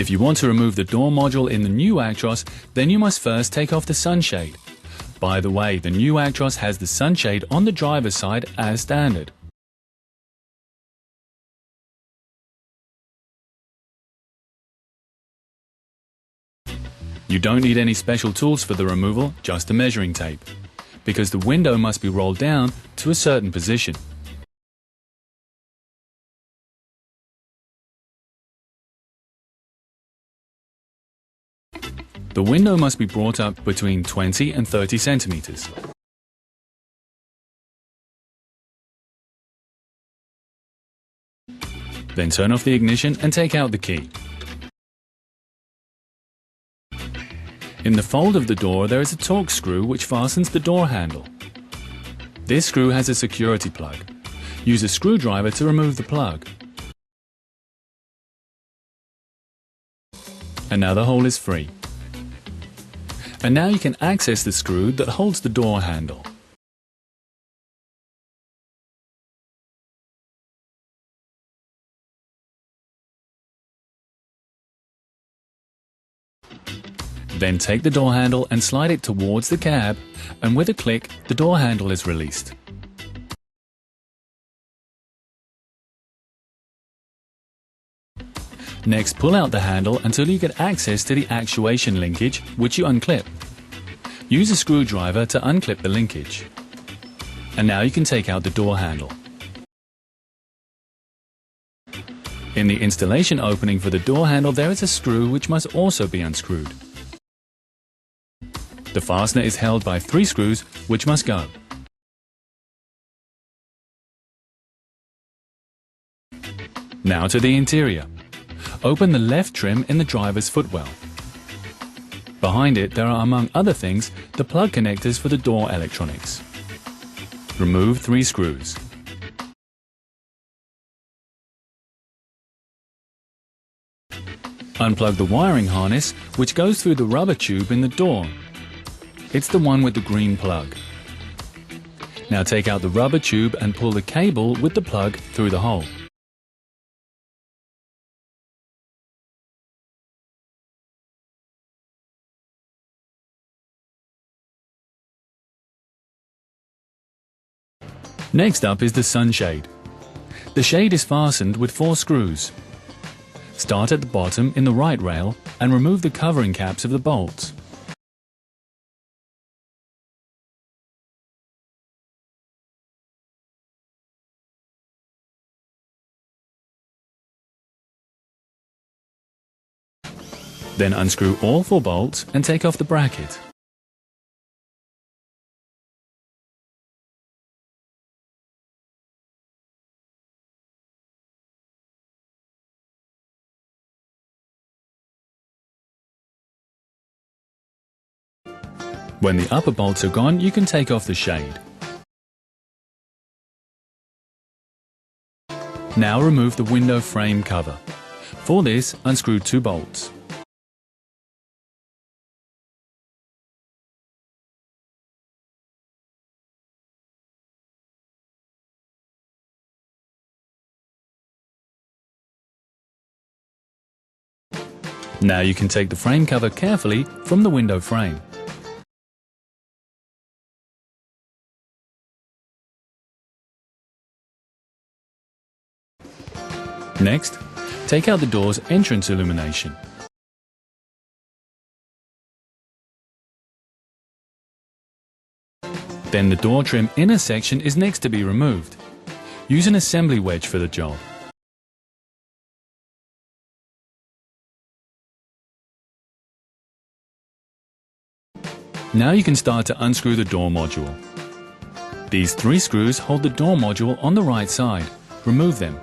If you want to remove the door module in the new Actros, then you must first take off the sunshade. By the way, the new Actros has the sunshade on the driver's side as standard. You don't need any special tools for the removal, just a measuring tape, because the window must be rolled down to a certain position. The window must be brought up between 20 and 30 centimeters. Then turn off the ignition and take out the key. In the fold of the door there is a Torx screw which fastens the door handle. This screw has a security plug. Use a screwdriver to remove the plug. And now the hole is free. And now you can access the screw that holds the door handle. Then take the door handle and slide it towards the cab, and with a click, the door handle is released. Next, pull out the handle until you get access to the actuation linkage, which you unclip. Use a screwdriver to unclip the linkage. And now you can take out the door handle. In the installation opening for the door handle there is a screw which must also be unscrewed. The fastener is held by 3 screws which must go. Now to the interior. Open the left trim in the driver's footwell. Behind it there are, among other things, the plug connectors for the door electronics. Remove 3 screws. Unplug the wiring harness which goes through the rubber tube in the door. It's the one with the green plug. Now take out the rubber tube and pull the cable with the plug through the hole. Next up is the sunshade. The shade is fastened with 4 screws. Start at the bottom in the right rail and remove the covering caps of the bolts. Then unscrew all 4 bolts and take off the bracket. When the upper bolts are gone, you can take off the shade. Now remove the window frame cover. For this, unscrew 2 bolts. Now you can take the frame cover carefully from the window frame. Next, take out the door's entrance illumination. Then the door trim inner section is next to be removed. Use an assembly wedge for the job. Now you can start to unscrew the door module. These 3 screws hold the door module on the right side. Remove them.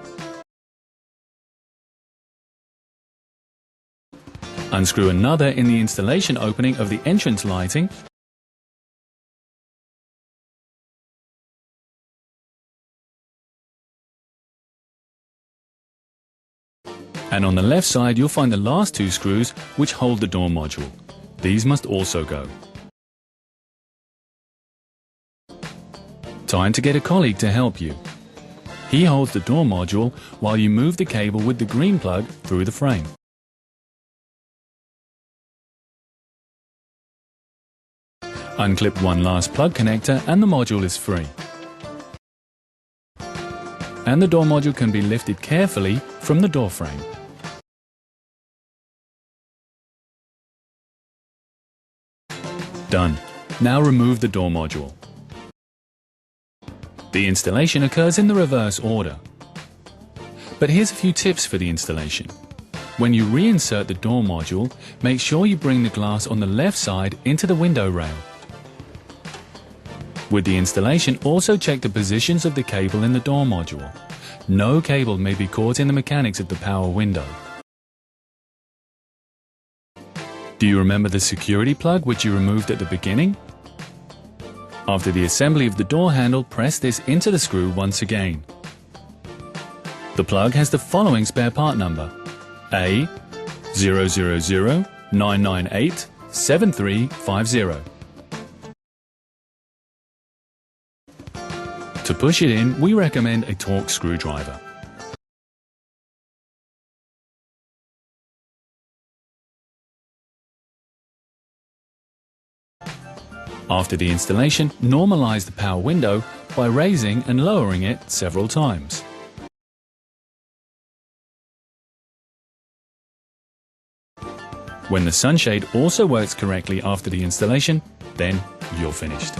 Unscrew another in the installation opening of the entrance lighting. And on the left side you'll find the last 2 screws which hold the door module. These must also go. Time to get a colleague to help you. He holds the door module while you move the cable with the green plug through the frame. Unclip one last plug connector and the module is free. And the door module can be lifted carefully from the door frame. Done. Now remove the door module. The installation occurs in the reverse order. But here's a few tips for the installation. When you reinsert the door module, make sure you bring the glass on the left side into the window rail. With the installation, also check the positions of the cable in the door module. No cable may be caught in the mechanics of the power window. Do you remember the security plug which you removed at the beginning? After the assembly of the door handle, press this into the screw once again. The plug has the following spare part number: A0009987350. To push it in, we recommend a Torx screwdriver. After the installation, normalize the power window by raising and lowering it several times. When the sunshade also works correctly after the installation, then you're finished.